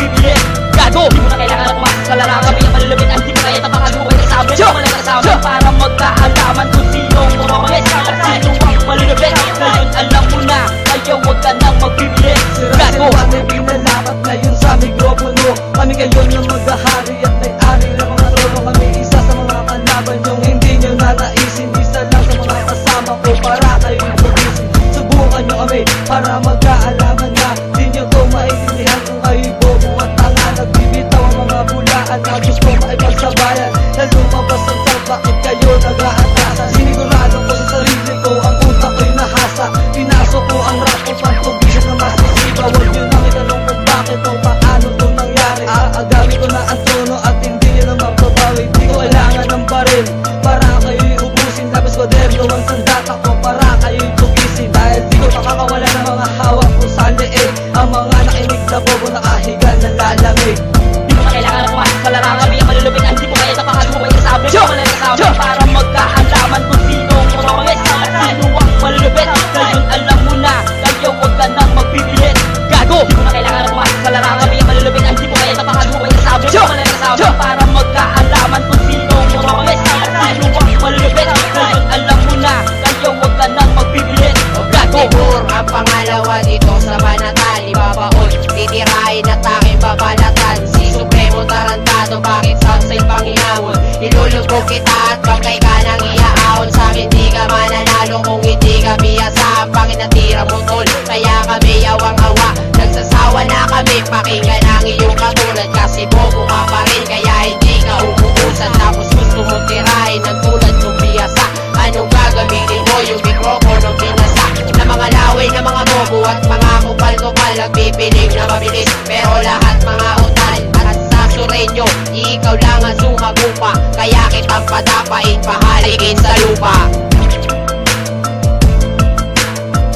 magbibilis. Gago, di mo na kailangan na pumasok sa larangan. Kami ang malulupit at di mo kaya tapakan mo kayo sa amin. Wala ka sa amin para magkaalaman kung sinong mamamis at sino ang malulupit. Ngayon alam mo na, kaya huwag ka nang magbibilis. Gago, may pinalapat ngayon sa mikropono. Kami ngayon ang maghahari at may-ari ng mga trono. Kami isa sa mga kalaban yung hindi nyo nanaisin. Isa lang sa mga kasama ko para kayo'y tumisin. Subukan nyo kami para magkaalaman na di nyo to maintindihan kung kayo'y bobo at tanga. Nagbibitaw ang mga bulaan na gusto maipagsabayan na lumabas ang sal, bakit kayo nag-aatasan? Sinigurado ko sa sarili ko, ang utak ko'y nahasa. Pinasok ko ang rap ko, pantubisyon na mas masiba. Huwag nyo nang itanong kung bakit o paano to nangyari. Aagamin ko na ang trono at hindi nyo na mapabawi. Di ko kailangan ng baril para kayo'y ubusin. Labas ko derlo ang sandata ko para kayo'y tugisin. Dahil di ko makakawala ng mga hawak ko sa leeg. Ang mga nakinig na bobo nakahiga ng lalamig. di mo na kailangan na pumasok sa larangan. Kami ang malulupit at di mo kaya tapakan mo kayo sa amin. Wala ka sa amin para magkaalaman kung sinong mamamis at sino ang malulupit. Ngayon alam mo na, kaya huwag ka nang magbibilis. Gago, di mo na kailangan na pumasok sa larangan. Kami ang malulupit at di mo kaya tapakan mo kayo sa amin. Wala ka sa amin para magkaalaman kung sinong mamamis at sino ang malulupit. Ngayon alam mo na, kaya huwag ka nang magbibilis. Gago, Siguro ang pangalawa dito sa banatan, ibabaon, titirahin at aking babalatan. Si Supremo tarantado, bakit saksay pangihawon? Ilulubog kita at bangkay ka nang iaahon. Sa amin di ka mananalo kung hindi ka biyasa. Ang pakinatira mo tol, kaya kami awang-awa. Nagsasawa na kami, pakinggan ang iyong katulad. Kasi bobo ka pa rin, kaya hindi ka umuusan. Tapos gusto mo tirahin ng tulad ng biyasa. Anong gagamitin mo yung mikropono pinasa? Na mga laway na mga bobo at mga kupal-kupal, nagpipiling na mabilis pero lahat mga utal. At sa surenyo, ikaw lang ang sumagupa, kaya kitang padapain, pahalikin sa lupa.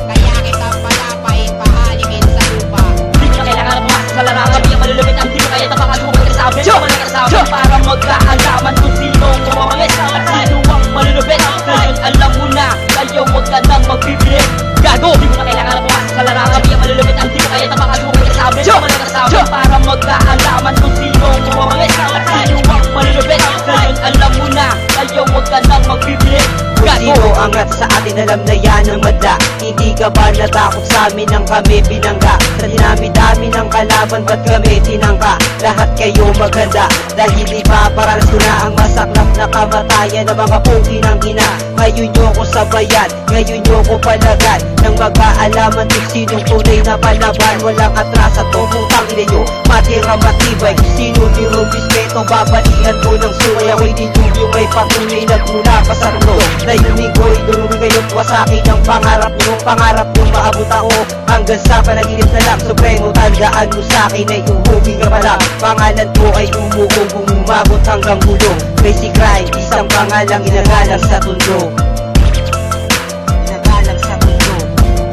Kaya kitang padapain, pahalikin sa lupa. di mo na kailangan na pumasok sa larangan. Kami ang malulupit at di mo kaya tapakan mo kayo sa amin. Wala ka sa amin para magkaalaman kung sinong mamamis at sino ang malulupit. Ngayon alam mo na, kaya huwag ka nang magbibilis. Gago, di mo na kailangan na pumasok sa larangan. Kami ang malulupit at di mo kaya tapakan mo kayo sa amin. Wala ka sa amin para magkaalaman kung sinong mamamis at sino ang malulupit. Ngayon alam mo na, kaya huwag ka nang magbibilis. Kung Gago, sino angat sa atin, alam na yan ang madla. Hindi ka ba natakot sa amin nang kami binangga? Sa dinami-dami ng kalaban, ba't kami tinangka? Lahat kayo maganda dahil ipaparanas ko na ang masaklap na kamatayan ng mga pugi ng ina. Ngayon nyo ko sabayan, ngayon nyo ko palagan nang magkaalaman kung sinong tunay na palaban. Walang atras at tumutang ina nyo, matirang matibay. Sino nirong bispeto, babalian ko ng suway. Ako'y dilubyo may patunay na mula pa sa rulo. Layunin ko'y durugin kayo, wasakin ang pangarap nyo. Pangarap nyo maabot ako hanggang sa panaginip na lang. Supremo, tandaan mo sa'kin ay uhubi ka pa lang. Pangalan ko ay umukong kung umabot hanggang ulo. Basic Crime, isang pangalang inagalang sa tundo. Inagalang sa tundo.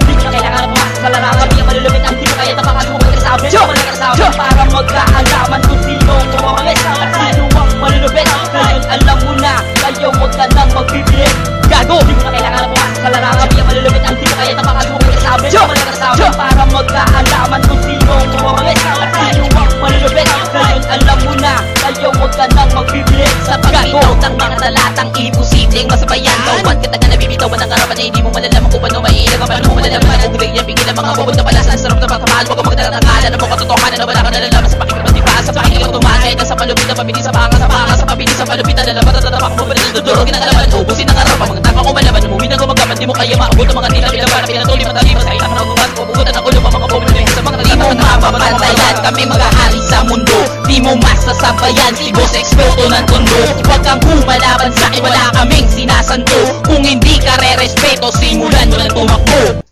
di mo na kailangan na pumasok sa larangan. Kami ang malulupit at di mo kaya tapakan mo kayo sa amin. Wala ka sa amin para magkaalaman kung sinong mamamis at sino ang malulupit. Ngayon alam mo na, kaya huwag ka nang magbibilis. Gago, di mo na kailangan na pumasok sa larangan. Kami ang malulupit at di mo kaya tapakan mo kayo sa amin. Wala ka sa amin para magkaalaman kung sinong mamamis at sino ang malulupit. Ngayon alam mo na, kaya huwag ka nang magbibilis. Sa pagbitaw ng mga talatang imposibleng masabayan, bawat kataga na bibitawan ng karapan na hindi mo malalaman kung paano maiilag ang paano mo malalaman. Kung bigyan pigil ang mga bubog na pala sa sarap na pagkamaan, huwag kang magtatangala na mga katotohanan na wala ka nalalaman sa pakikipagtipas. Sa pakikipag tumaan kahit nasa palupit na pabilis sa panga, sa pabilis sa palupit na lalaban at tatapak mo ba na dudurugin ang kalaban. Ubusin ang karapan, mga taka ko malaman, umuwi na gumagaman, di mo kaya maabot ang mga tila pilaban na pinatuloy matalimas. Kahit ang nagugas, pupugutan ang ulo, mga bubog na sa mga talimas at mapapantayan. Kami mag-ahari sa mundo, di mo masasabayan, si boss eksperto ng tondo. Huwag kang kumalaban sa'kin, wala kaming sinasanto. Kung hindi ka re-respeto, simulan mo ng tumakbo.